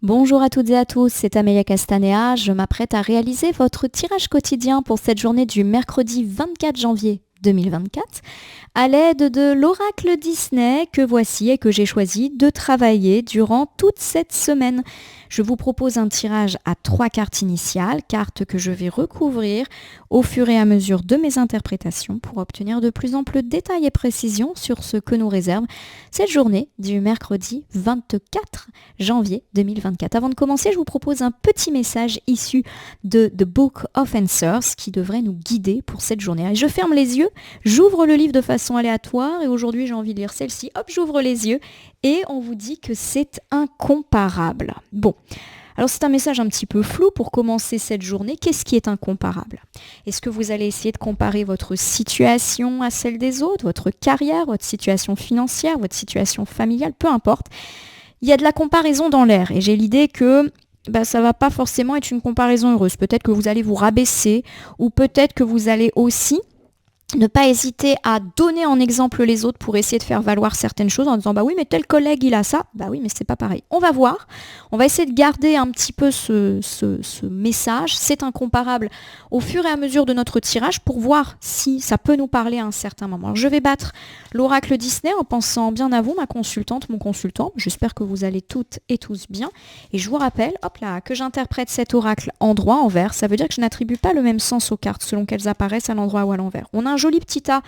Bonjour à toutes et à tous, c'est Amelia Castanea. Je m'apprête à réaliser votre tirage quotidien pour cette journée du mercredi 24 janvier 2024 à l'aide de l'oracle Disney que voici et que j'ai choisi de travailler durant toute cette semaine. Je vous propose un tirage à 3 cartes initiales, cartes que je vais recouvrir au fur et à mesure de mes interprétations pour obtenir de plus amples détails et précisions sur ce que nous réserve cette journée du mercredi 24 janvier 2024. Avant de commencer, je vous propose un petit message issu de The Book of Answers qui devrait nous guider pour cette journée. Et je ferme les yeux, j'ouvre le livre de façon aléatoire et aujourd'hui j'ai envie de lire celle-ci. Hop, j'ouvre les yeux et on vous dit que c'est incomparable. Bon. Alors c'est un message un petit peu flou pour commencer cette journée. Qu'est-ce qui est incomparable? Est-ce que vous allez essayer de comparer votre situation à celle des autres, votre carrière, votre situation financière, votre situation familiale, peu importe. Il y a de la comparaison dans l'air et j'ai l'idée que ça va pas forcément être une comparaison heureuse. Peut-être que vous allez vous rabaisser ou peut-être que vous allez aussi ne pas hésiter à donner en exemple les autres pour essayer de faire valoir certaines choses en disant bah oui mais tel collègue il a ça, bah oui mais c'est pas pareil. On va voir, on va essayer de garder un petit peu ce message, c'est incomparable au fur et à mesure de notre tirage pour voir si ça peut nous parler à un certain moment. Alors, je vais battre l'oracle Disney en pensant bien à vous, ma consultante, mon consultant. J'espère que vous allez toutes et tous bien. Et je vous rappelle, hop là, que j'interprète cet oracle en droit, envers. Ça veut dire que je n'attribue pas le même sens aux cartes selon qu'elles apparaissent à l'endroit ou à l'envers. On a un joli petit tas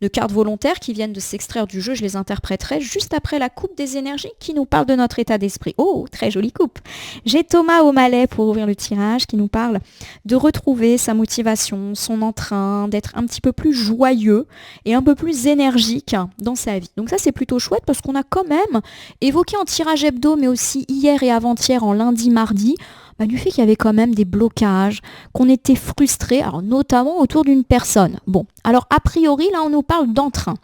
de cartes volontaires qui viennent de s'extraire du jeu. Je les interpréterai juste après la coupe des énergies qui nous parle de notre état d'esprit. Oh, très jolie coupe. J'ai Thomas O'Malley pour ouvrir le tirage qui nous parle de retrouver sa motivation, son entrain, d'être un petit peu plus joyeux et un peu plus énergique dans sa vie. Donc ça, c'est plutôt chouette parce qu'on a quand même évoqué en tirage hebdo, mais aussi hier et avant-hier en lundi, mardi, du fait qu'il y avait quand même des blocages, qu'on était frustré, alors notamment autour d'une personne. Bon, alors a priori, là, on nous parle d'entrain.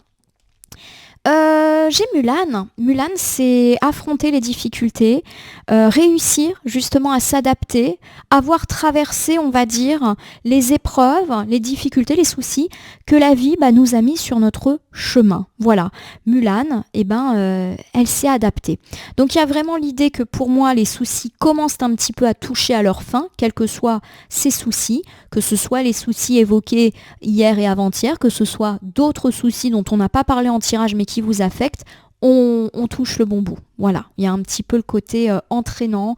J'ai Mulan. Mulan, c'est affronter les difficultés, réussir justement à s'adapter, avoir traversé, on va dire, les épreuves, les difficultés, les soucis que la vie nous a mis sur notre chemin. Voilà. Mulan, elle s'est adaptée. Donc il y a vraiment l'idée que pour moi, les soucis commencent un petit peu à toucher à leur fin, quels que soient ces soucis, que ce soit les soucis évoqués hier et avant-hier, que ce soit d'autres soucis dont on n'a pas parlé en tirage mais qui vous affectent, on touche le bon bout. Voilà, il y a un petit peu le côté entraînant,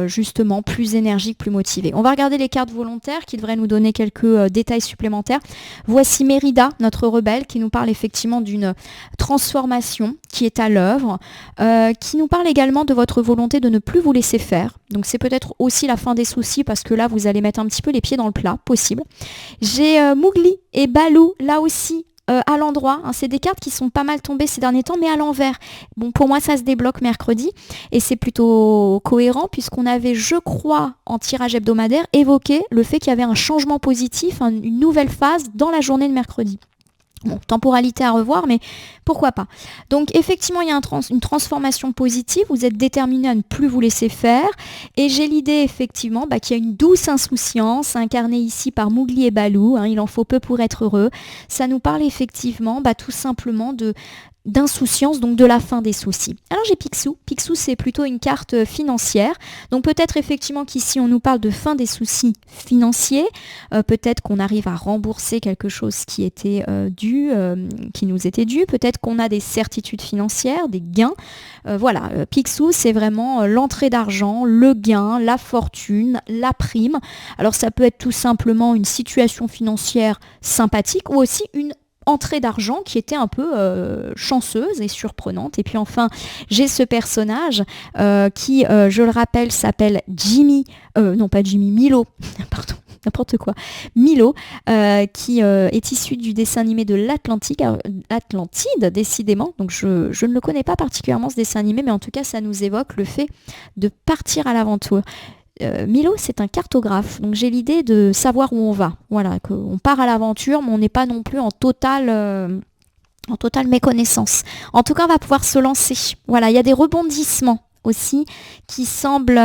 justement plus énergique, plus motivé. On va regarder les cartes volontaires qui devraient nous donner quelques détails supplémentaires. Voici Mérida, notre rebelle, qui nous parle effectivement d'une transformation qui est à l'œuvre, qui nous parle également de votre volonté de ne plus vous laisser faire. Donc c'est peut-être aussi la fin des soucis parce que là, vous allez mettre un petit peu les pieds dans le plat, possible. J'ai Mowgli et Baloo, là aussi, à l'endroit. C'est des cartes qui sont pas mal tombées ces derniers temps, mais à l'envers. Bon, pour moi, ça se débloque mercredi et c'est plutôt cohérent puisqu'on avait, je crois, en tirage hebdomadaire, évoqué le fait qu'il y avait un changement positif, une nouvelle phase dans la journée de mercredi. Bon, temporalité à revoir, mais pourquoi pas. Donc effectivement, il y a une transformation positive, vous êtes déterminé à ne plus vous laisser faire, et j'ai l'idée effectivement qu'il y a une douce insouciance incarnée ici par Mowgli et Baloo, il en faut peu pour être heureux. Ça nous parle effectivement tout simplement d'insouciance, donc de la fin des soucis. Alors j'ai Picsou. Picsou, c'est plutôt une carte financière. Donc peut-être effectivement qu'ici on nous parle de fin des soucis financiers. Peut-être qu'on arrive à rembourser quelque chose qui était dû, qui nous était dû. Peut-être qu'on a des certitudes financières, des gains. Voilà, Picsou, c'est vraiment l'entrée d'argent, le gain, la fortune, la prime. Alors ça peut être tout simplement une situation financière sympathique ou aussi une entrée d'argent qui était un peu chanceuse et surprenante. Et puis enfin, j'ai ce personnage qui, je le rappelle, s'appelle Jimmy, non pas Jimmy, Milo, pardon. N'importe quoi. Milo, qui est issu du dessin animé de l'Atlantide, décidément. Donc je ne le connais pas particulièrement ce dessin animé, mais en tout cas ça nous évoque le fait de partir à l'aventure. Milo, c'est un cartographe, donc j'ai l'idée de savoir où on va. Voilà, qu'on part à l'aventure, mais on n'est pas non plus en totale méconnaissance. En tout cas, on va pouvoir se lancer. Voilà, il y a des rebondissements aussi qui semble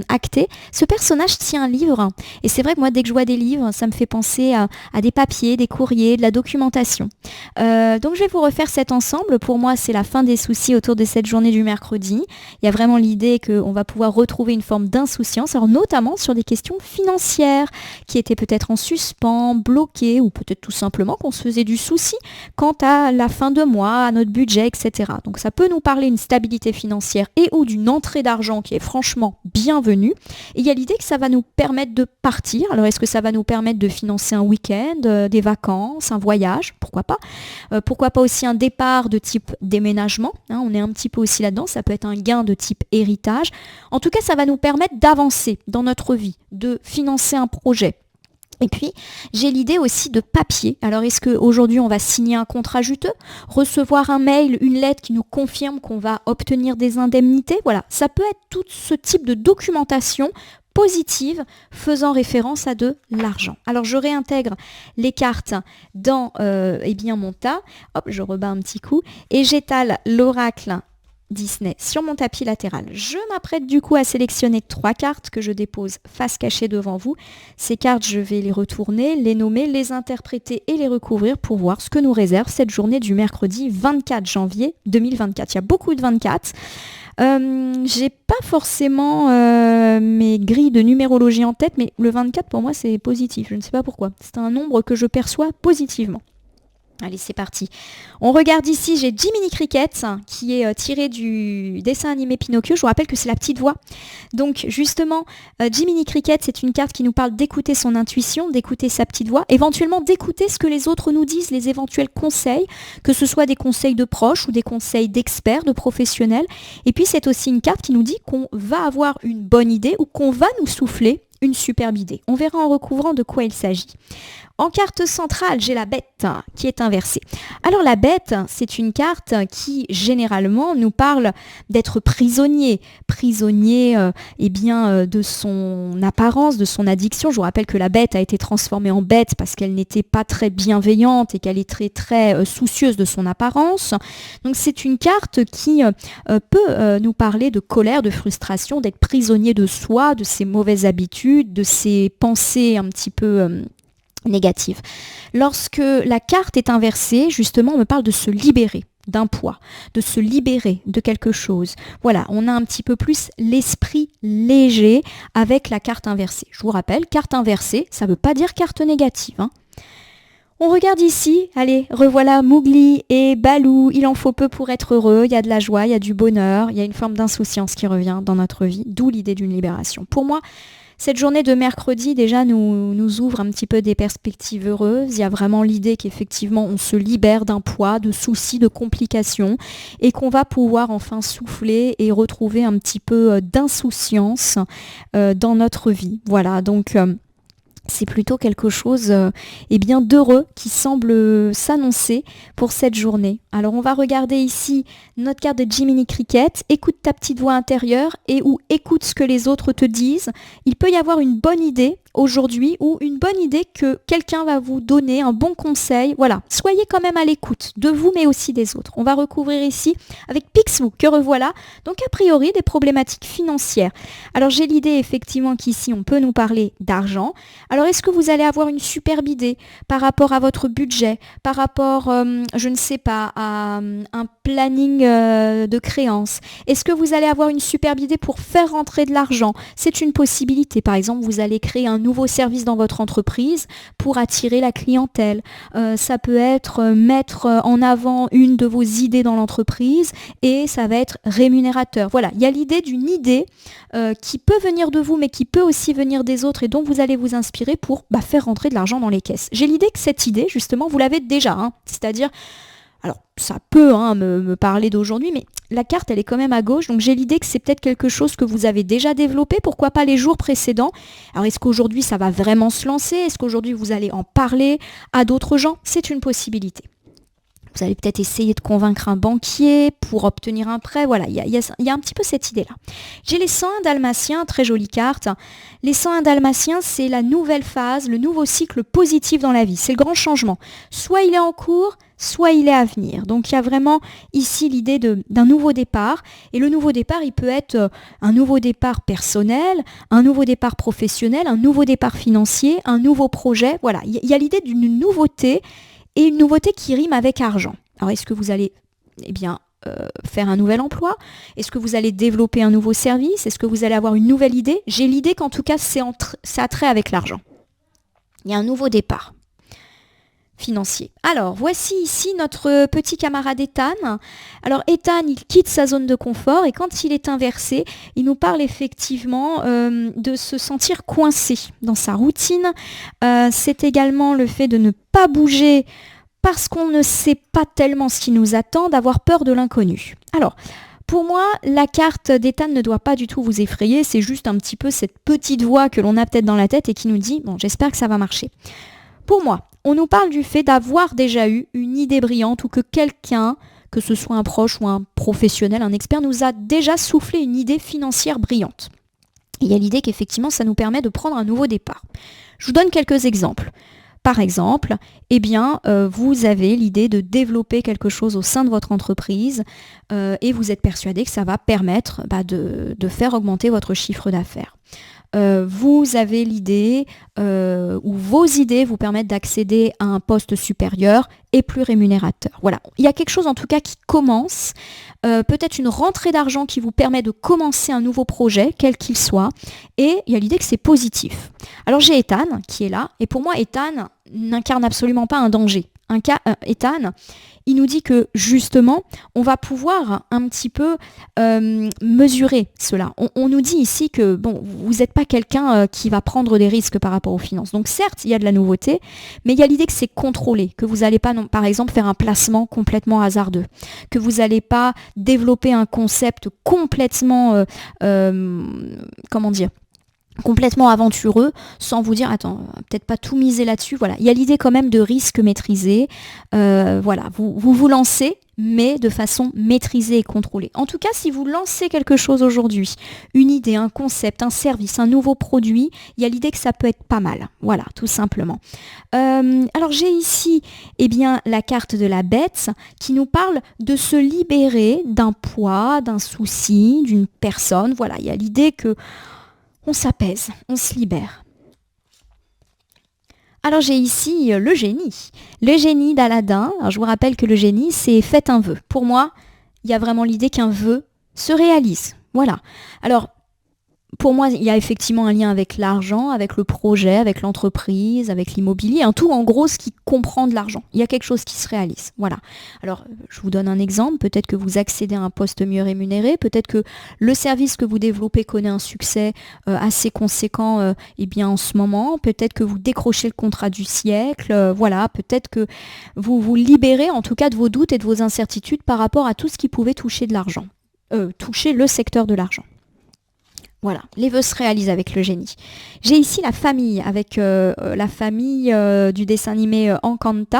acté. Ce personnage tient un livre et c'est vrai que moi dès que je vois des livres ça me fait penser à des papiers, des courriers, de la documentation. Donc je vais vous refaire cet ensemble. Pour moi c'est la fin des soucis autour de cette journée du mercredi. Il y a vraiment l'idée qu'on va pouvoir retrouver une forme d'insouciance, alors notamment sur des questions financières qui étaient peut-être en suspens, bloquées ou peut-être tout simplement qu'on se faisait du souci quant à la fin de mois, à notre budget, etc. Donc ça peut nous parler d'une stabilité financière et ou d'une entrée d'argent qui est franchement bienvenue. Et il y a l'idée que ça va nous permettre de partir. Alors est-ce que ça va nous permettre de financer un week-end, des vacances, un voyage? Pourquoi pas? Pourquoi pas aussi un départ de type déménagement, hein, on est un petit peu aussi là-dedans. Ça peut être un gain de type héritage. En tout cas, ça va nous permettre d'avancer dans notre vie, de financer un projet. Et puis, j'ai l'idée aussi de papier. Alors, est-ce qu'aujourd'hui, on va signer un contrat juteux, recevoir un mail, une lettre qui nous confirme qu'on va obtenir des indemnités? Voilà, ça peut être tout ce type de documentation positive faisant référence à de l'argent. Alors, je réintègre les cartes dans mon tas. Hop, je rebats un petit coup et j'étale l'oracle Disney sur mon tapis latéral. Je m'apprête du coup à sélectionner 3 cartes que je dépose face cachée devant vous. Ces cartes, je vais les retourner, les nommer, les interpréter et les recouvrir pour voir ce que nous réserve cette journée du mercredi 24 janvier 2024. Il y a beaucoup de 24. J'ai pas forcément mes grilles de numérologie en tête, mais le 24 pour moi c'est positif. Je ne sais pas pourquoi. C'est un nombre que je perçois positivement. Allez, c'est parti. On regarde ici, j'ai Jiminy Cricket qui est tiré du dessin animé Pinocchio. Je vous rappelle que c'est la petite voix. Donc justement, Jiminy Cricket, c'est une carte qui nous parle d'écouter son intuition, d'écouter sa petite voix, éventuellement d'écouter ce que les autres nous disent, les éventuels conseils, que ce soit des conseils de proches ou des conseils d'experts, de professionnels. Et puis c'est aussi une carte qui nous dit qu'on va avoir une bonne idée ou qu'on va nous souffler une superbe idée. On verra en recouvrant de quoi il s'agit. En carte centrale, j'ai la bête qui est inversée. Alors la bête, c'est une carte qui généralement nous parle d'être prisonnier de son apparence, de son addiction. Je vous rappelle que la bête a été transformée en bête parce qu'elle n'était pas très bienveillante et qu'elle est très soucieuse de son apparence. Donc c'est une carte qui peut nous parler de colère, de frustration, d'être prisonnier de soi, de ses mauvaises habitudes, de ses pensées un petit peu négative. Lorsque la carte est inversée, justement, on me parle de se libérer d'un poids, de se libérer de quelque chose. Voilà, on a un petit peu plus l'esprit léger avec la carte inversée. Je vous rappelle, carte inversée, ça ne veut pas dire carte négative, hein. On regarde ici, allez, revoilà Mowgli et Baloo, il en faut peu pour être heureux, il y a de la joie, il y a du bonheur, il y a une forme d'insouciance qui revient dans notre vie, d'où l'idée d'une libération. Pour moi, cette journée de mercredi, déjà, nous ouvre un petit peu des perspectives heureuses. Il y a vraiment l'idée qu'effectivement, on se libère d'un poids, de soucis, de complications et qu'on va pouvoir enfin souffler et retrouver un petit peu d'insouciance dans notre vie. Voilà, donc c'est plutôt quelque chose d'heureux qui semble s'annoncer pour cette journée. Alors on va regarder ici notre carte de Jiminy Cricket. Écoute ta petite voix intérieure et ou écoute ce que les autres te disent. Il peut y avoir une bonne idée aujourd'hui ou une bonne idée que quelqu'un va vous donner, un bon conseil. Voilà, soyez quand même à l'écoute de vous mais aussi des autres. On va recouvrir ici avec Picsou, que revoilà. Donc a priori des problématiques financières. Alors j'ai l'idée effectivement qu'ici on peut nous parler d'argent. Alors est-ce que vous allez avoir une superbe idée par rapport à votre budget, par rapport, je ne sais pas, à un planning de créances? Est-ce que vous allez avoir une superbe idée pour faire rentrer de l'argent? C'est une possibilité. Par exemple, vous allez créer un nouveau service dans votre entreprise pour attirer la clientèle. Ça peut être mettre en avant une de vos idées dans l'entreprise et ça va être rémunérateur. Voilà, il y a l'idée d'une idée qui peut venir de vous mais qui peut aussi venir des autres et dont vous allez vous inspirer pour faire rentrer de l'argent dans les caisses. J'ai l'idée que cette idée, justement, vous l'avez déjà. Hein. C'est-à-dire, alors ça peut me parler d'aujourd'hui, mais la carte, elle est quand même à gauche. Donc j'ai l'idée que c'est peut-être quelque chose que vous avez déjà développé. Pourquoi pas les jours précédents? Alors est-ce qu'aujourd'hui, ça va vraiment se lancer? Est-ce qu'aujourd'hui, vous allez en parler à d'autres gens? C'est une possibilité. Vous allez peut-être essayer de convaincre un banquier pour obtenir un prêt. Voilà, il y a un petit peu cette idée-là. J'ai les 101 dalmatiens, très jolie carte. Les 101 dalmatiens, c'est la nouvelle phase, le nouveau cycle positif dans la vie. C'est le grand changement. Soit il est en cours, soit il est à venir. Donc il y a vraiment ici l'idée d'un nouveau départ. Et le nouveau départ, il peut être un nouveau départ personnel, un nouveau départ professionnel, un nouveau départ financier, un nouveau projet. Voilà, il y a l'idée d'une nouveauté et une nouveauté qui rime avec argent. Alors est-ce que vous allez faire un nouvel emploi? Est-ce que vous allez développer un nouveau service? Est-ce que vous allez avoir une nouvelle idée? J'ai l'idée qu'en tout cas, ça a trait avec l'argent. Il y a un nouveau départ financier. Alors, voici ici notre petit camarade Ethan. Alors, Ethan, il quitte sa zone de confort et quand il est inversé, il nous parle effectivement de se sentir coincé dans sa routine. C'est également le fait de ne pas bouger parce qu'on ne sait pas tellement ce qui nous attend, d'avoir peur de l'inconnu. Alors, pour moi, la carte d'Ethan ne doit pas du tout vous effrayer, c'est juste un petit peu cette petite voix que l'on a peut-être dans la tête et qui nous dit « bon, j'espère que ça va marcher ». Pour moi, on nous parle du fait d'avoir déjà eu une idée brillante ou que quelqu'un, que ce soit un proche ou un professionnel, un expert, nous a déjà soufflé une idée financière brillante. Il y a l'idée qu'effectivement, ça nous permet de prendre un nouveau départ. Je vous donne quelques exemples. Par exemple, vous avez l'idée de développer quelque chose au sein de votre entreprise et vous êtes persuadé que ça va permettre de faire augmenter votre chiffre d'affaires. Vous avez l'idée ou vos idées vous permettent d'accéder à un poste supérieur et plus rémunérateur. Voilà, il y a quelque chose en tout cas qui commence, peut-être une rentrée d'argent qui vous permet de commencer un nouveau projet, quel qu'il soit, et il y a l'idée que c'est positif. Alors j'ai Ethan qui est là, et pour moi Ethan n'incarne absolument pas un danger. Ethan, il nous dit que justement, on va pouvoir un petit peu mesurer cela. On nous dit ici que vous n'êtes pas quelqu'un qui va prendre des risques par rapport aux finances. Donc certes, il y a de la nouveauté, mais il y a l'idée que c'est contrôlé, que vous n'allez pas, par exemple, faire un placement complètement hasardeux, que vous n'allez pas développer un concept complètement, complètement aventureux, sans vous dire, attends, peut-être pas tout miser là-dessus. Voilà, il y a l'idée quand même de risque maîtrisé. Vous lancez, mais de façon maîtrisée et contrôlée. En tout cas, si vous lancez quelque chose aujourd'hui, une idée, un concept, un service, un nouveau produit, il y a l'idée que ça peut être pas mal. Voilà, tout simplement. Alors j'ai ici, la carte de la bête qui nous parle de se libérer d'un poids, d'un souci, d'une personne. Voilà, il y a l'idée que on s'apaise, on se libère. Alors j'ai ici le génie. Le génie d'Aladin. Alors, je vous rappelle que le génie, c'est faites un vœu. Pour moi, il y a vraiment l'idée qu'un vœu se réalise. Voilà. Alors, pour moi, il y a effectivement un lien avec l'argent, avec le projet, avec l'entreprise, avec l'immobilier, tout en gros ce qui comprend de l'argent. Il y a quelque chose qui se réalise. Voilà. Alors, je vous donne un exemple. Peut-être que vous accédez à un poste mieux rémunéré. Peut-être que le service que vous développez connaît un succès assez conséquent en ce moment. Peut-être que vous décrochez le contrat du siècle. Voilà. Peut-être que vous vous libérez en tout cas de vos doutes et de vos incertitudes par rapport à tout ce qui pouvait toucher de l'argent. Toucher le secteur de l'argent. Voilà, les vœux se réalisent avec le génie. J'ai ici la famille, avec la famille du dessin animé Encanto,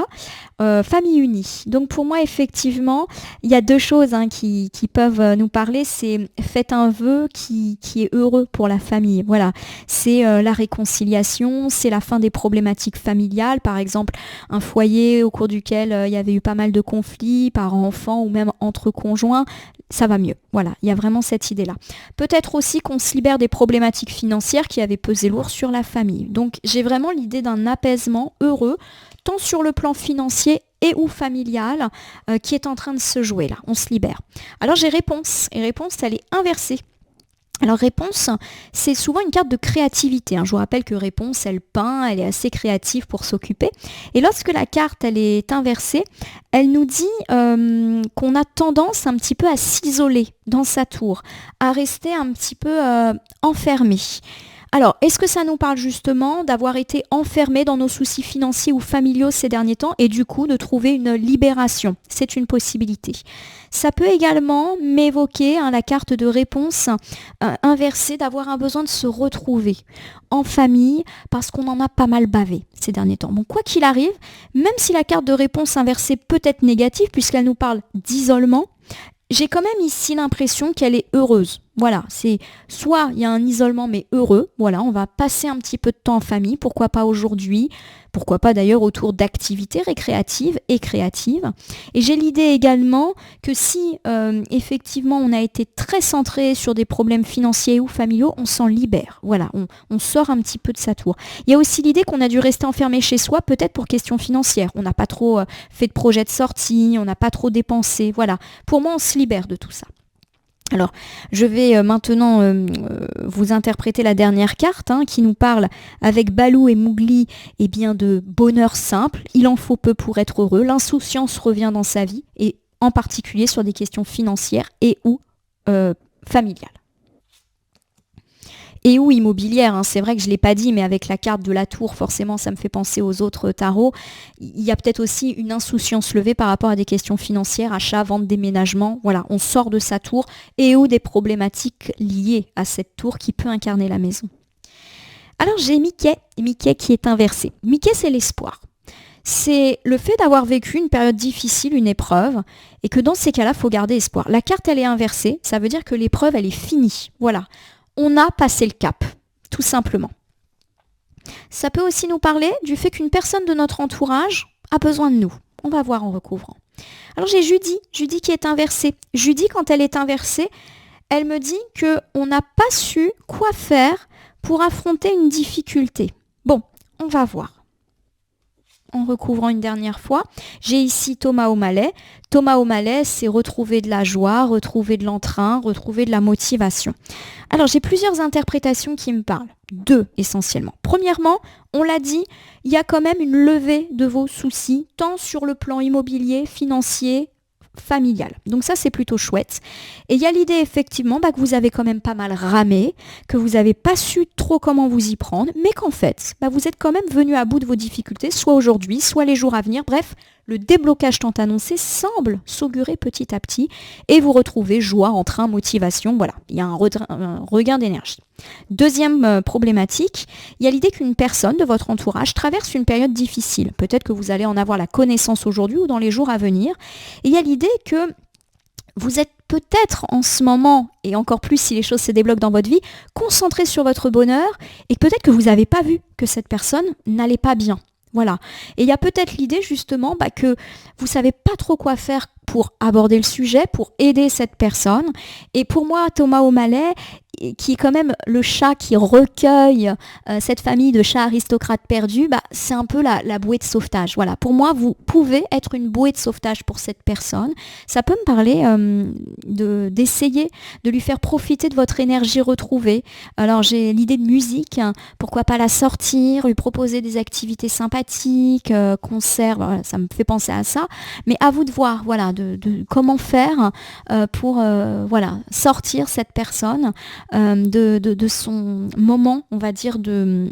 famille unie. Donc pour moi, effectivement, il y a deux choses qui peuvent nous parler. C'est faites un vœu qui est heureux pour la famille. Voilà, c'est la réconciliation, c'est la fin des problématiques familiales. Par exemple, un foyer au cours duquel il y avait eu pas mal de conflits, parents-enfants ou même entre conjoints. Ça va mieux. Voilà, il y a vraiment cette idée-là. Peut-être aussi qu'on se libère des problématiques financières qui avaient pesé lourd sur la famille. Donc j'ai vraiment l'idée d'un apaisement heureux, tant sur le plan financier et ou familial, qui est en train de se jouer là. On se libère. Alors j'ai réponse, et réponse, elle est inversée. Alors réponse, c'est souvent une carte de créativité. Je vous rappelle que réponse, elle peint, elle est assez créative pour s'occuper. Et lorsque la carte, elle est inversée, elle nous dit qu'on a tendance un petit peu à s'isoler dans sa tour, à rester un petit peu enfermé. Alors, est-ce que ça nous parle justement d'avoir été enfermés dans nos soucis financiers ou familiaux ces derniers temps et du coup de trouver une libération? C'est une possibilité. Ça peut également m'évoquer la carte de réponse inversée, d'avoir un besoin de se retrouver en famille parce qu'on en a pas mal bavé ces derniers temps. Bon, quoi qu'il arrive, même si la carte de réponse inversée peut être négative puisqu'elle nous parle d'isolement, j'ai quand même ici l'impression qu'elle est heureuse. Voilà, c'est soit il y a un isolement mais heureux, voilà, on va passer un petit peu de temps en famille, pourquoi pas aujourd'hui, pourquoi pas d'ailleurs autour d'activités récréatives et créatives. Et j'ai l'idée également que si effectivement on a été très centré sur des problèmes financiers ou familiaux, on s'en libère, voilà, on sort un petit peu de sa tour. Il y a aussi l'idée qu'on a dû rester enfermé chez soi, peut-être pour questions financières, on n'a pas trop fait de projet de sortie, on n'a pas trop dépensé, voilà. Pour moi, on se libère de tout ça. Alors, je vais maintenant vous interpréter la dernière carte qui nous parle avec Balou et Mowgli de bonheur simple. Il en faut peu pour être heureux. L'insouciance revient dans sa vie et en particulier sur des questions financières et ou familiales. Et ou immobilière, c'est vrai que je ne l'ai pas dit, mais avec la carte de la tour, forcément, ça me fait penser aux autres tarots. Il y a peut-être aussi une insouciance levée par rapport à des questions financières, achat, vente, déménagement. Voilà, on sort de sa tour et ou des problématiques liées à cette tour qui peut incarner la maison. Alors j'ai Mickey qui est inversé. Mickey, c'est l'espoir. C'est le fait d'avoir vécu une période difficile, une épreuve, et que dans ces cas-là, il faut garder espoir. La carte, elle est inversée, ça veut dire que l'épreuve, elle est finie. Voilà. On a passé le cap, tout simplement. Ça peut aussi nous parler du fait qu'une personne de notre entourage a besoin de nous. On va voir en recouvrant. Alors j'ai Judy qui est inversée. Judy, quand elle est inversée, elle me dit qu'on n'a pas su quoi faire pour affronter une difficulté. Bon, on va voir. En recouvrant une dernière fois, j'ai ici Thomas O'Malley. Thomas O'Malley, c'est retrouver de la joie, retrouver de l'entrain, retrouver de la motivation. Alors, j'ai plusieurs interprétations qui me parlent. Deux, essentiellement. Premièrement, on l'a dit, il y a quand même une levée de vos soucis, tant sur le plan immobilier, financier, familial. Donc ça, c'est plutôt chouette. Et il y a l'idée, effectivement, que vous avez quand même pas mal ramé, que vous n'avez pas su trop comment vous y prendre, mais qu'en fait, vous êtes quand même venu à bout de vos difficultés, soit aujourd'hui, soit les jours à venir. Bref, le déblocage tant annoncé semble s'augurer petit à petit et vous retrouvez joie, entrain, motivation. Voilà, il y a un regain d'énergie. Deuxième problématique, il y a l'idée qu'une personne de votre entourage traverse une période difficile. Peut-être que vous allez en avoir la connaissance aujourd'hui ou dans les jours à venir. Et il y a l'idée que vous êtes peut-être en ce moment, et encore plus si les choses se débloquent dans votre vie, concentré sur votre bonheur et peut-être que vous n'avez pas vu que cette personne n'allait pas bien. Voilà. Et il y a peut-être l'idée justement que vous ne savez pas trop quoi faire pour aborder le sujet, pour aider cette personne. Et pour moi, Thomas O'Malley, qui est quand même le chat qui recueille cette famille de chats aristocrates perdus, c'est un peu la bouée de sauvetage. Voilà. Pour moi, vous pouvez être une bouée de sauvetage pour cette personne. Ça peut me parler d'essayer de lui faire profiter de votre énergie retrouvée. Alors, j'ai l'idée de musique. Pourquoi pas la sortir, lui proposer des activités sympathiques, concerts. Voilà, ça me fait penser à ça. Mais à vous de voir, voilà, de comment faire pour sortir cette personne de son moment, on va dire, de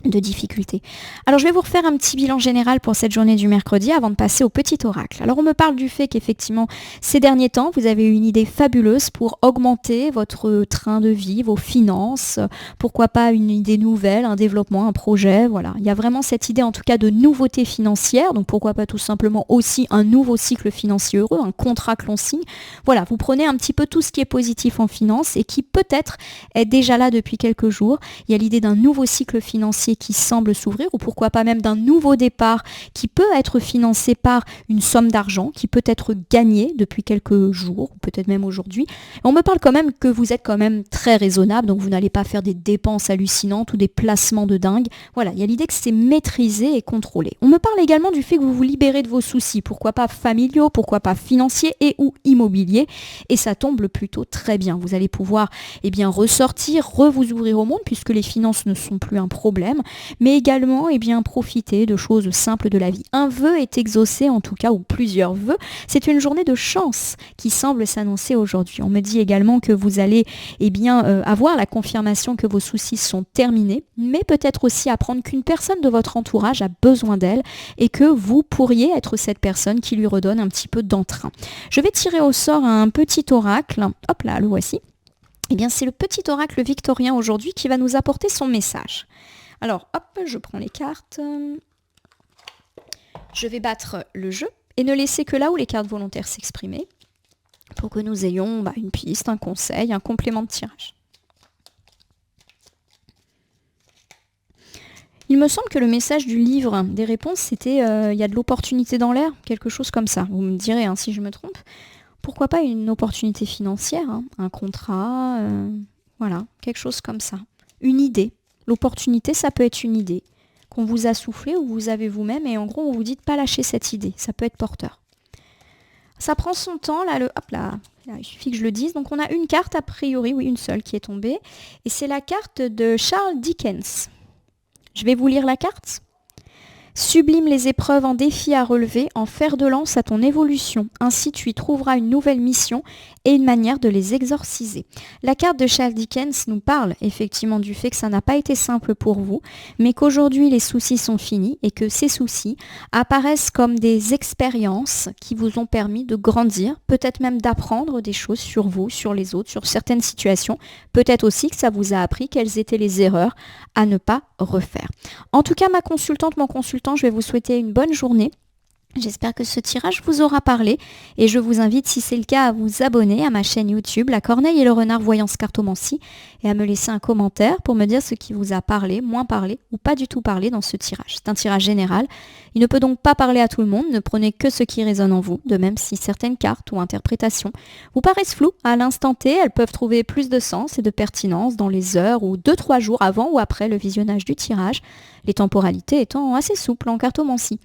difficulté. Alors je vais vous refaire un petit bilan général pour cette journée du mercredi avant de passer au petit oracle. Alors on me parle du fait qu'effectivement ces derniers temps vous avez eu une idée fabuleuse pour augmenter votre train de vie, vos finances, pourquoi pas une idée nouvelle, un développement, un projet, voilà. Il y a vraiment cette idée en tout cas de nouveauté financière, donc pourquoi pas tout simplement aussi un nouveau cycle financier heureux, un contrat que l'on signe. Voilà, vous prenez un petit peu tout ce qui est positif en finance et qui peut-être est déjà là depuis quelques jours. Il y a l'idée d'un nouveau cycle financier qui semble s'ouvrir ou pourquoi pas même d'un nouveau départ qui peut être financé par une somme d'argent qui peut être gagnée depuis quelques jours ou peut-être même aujourd'hui. On me parle quand même que vous êtes quand même très raisonnable, donc vous n'allez pas faire des dépenses hallucinantes ou des placements de dingue. Voilà, il y a l'idée que c'est maîtrisé et contrôlé. On me parle également du fait que vous vous libérez de vos soucis, pourquoi pas familiaux, pourquoi pas financiers et ou immobiliers, et ça tombe plutôt très bien. Vous allez pouvoir ressortir, vous ouvrir au monde puisque les finances ne sont plus un problème, mais également profiter de choses simples de la vie. Un vœu est exaucé en tout cas, ou plusieurs vœux. C'est une journée de chance qui semble s'annoncer aujourd'hui. On me dit également que vous allez avoir la confirmation que vos soucis sont terminés, mais peut-être aussi apprendre qu'une personne de votre entourage a besoin d'elle et que vous pourriez être cette personne qui lui redonne un petit peu d'entrain. Je vais tirer au sort un petit oracle. Hop là, le voici. C'est le petit oracle victorien aujourd'hui qui va nous apporter son message. Alors, hop, je prends les cartes. Je vais battre le jeu et ne laisser que là où les cartes volontaires s'exprimer. pour que nous ayons une piste, un conseil, un complément de tirage. Il me semble que le message du livre des réponses, c'était il y a de l'opportunité dans l'air, quelque chose comme ça. Vous me direz si je me trompe. Pourquoi pas une opportunité financière, un contrat, voilà, quelque chose comme ça. Une idée. L'opportunité, ça peut être une idée qu'on vous a soufflée ou vous avez vous-même, et en gros, on vous dit de ne pas lâcher cette idée. Ça peut être porteur. Ça prend son temps, là, il suffit que je le dise. Donc on a une carte, a priori, oui, une seule qui est tombée. Et c'est la carte de Charles Dickens. Je vais vous lire la carte. Sublime les épreuves en défis à relever, en fer de lance à ton évolution. Ainsi tu y trouveras une nouvelle mission et une manière de les exorciser. La carte de Charles Dickens nous parle effectivement du fait que ça n'a pas été simple pour vous, mais qu'aujourd'hui les soucis sont finis et que ces soucis apparaissent comme des expériences qui vous ont permis de grandir, peut-être même d'apprendre des choses sur vous, sur les autres, sur certaines situations. Peut-être aussi que ça vous a appris quelles étaient les erreurs à ne pas refaire. En tout cas, ma consultante, mon consultant, je vais vous souhaiter une bonne journée. J'espère que ce tirage vous aura parlé et je vous invite, si c'est le cas, à vous abonner à ma chaîne YouTube, La Corneille et le Renard Voyance Cartomancie, et à me laisser un commentaire pour me dire ce qui vous a parlé, moins parlé ou pas du tout parlé dans ce tirage. C'est un tirage général. Il ne peut donc pas parler à tout le monde, ne prenez que ce qui résonne en vous, de même si certaines cartes ou interprétations vous paraissent floues à l'instant T, elles peuvent trouver plus de sens et de pertinence dans les heures ou 2-3 jours avant ou après le visionnage du tirage, les temporalités étant assez souples en cartomancie.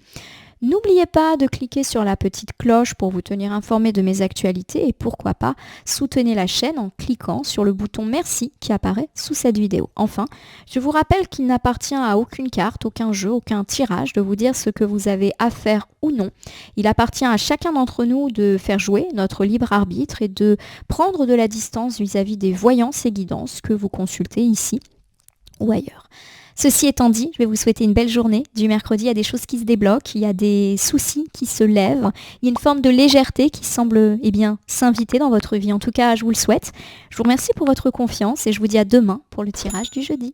N'oubliez pas de cliquer sur la petite cloche pour vous tenir informé de mes actualités et pourquoi pas soutenez la chaîne en cliquant sur le bouton merci qui apparaît sous cette vidéo. Enfin, je vous rappelle qu'il n'appartient à aucune carte, aucun jeu, aucun tirage de vous dire ce que vous avez à faire ou non. Il appartient à chacun d'entre nous de faire jouer notre libre arbitre et de prendre de la distance vis-à-vis des voyances et guidances que vous consultez ici ou ailleurs. Ceci étant dit, je vais vous souhaiter une belle journée. Du mercredi, il y a des choses qui se débloquent, il y a des soucis qui se lèvent, il y a une forme de légèreté qui semble s'inviter dans votre vie. En tout cas, je vous le souhaite. Je vous remercie pour votre confiance et je vous dis à demain pour le tirage du jeudi.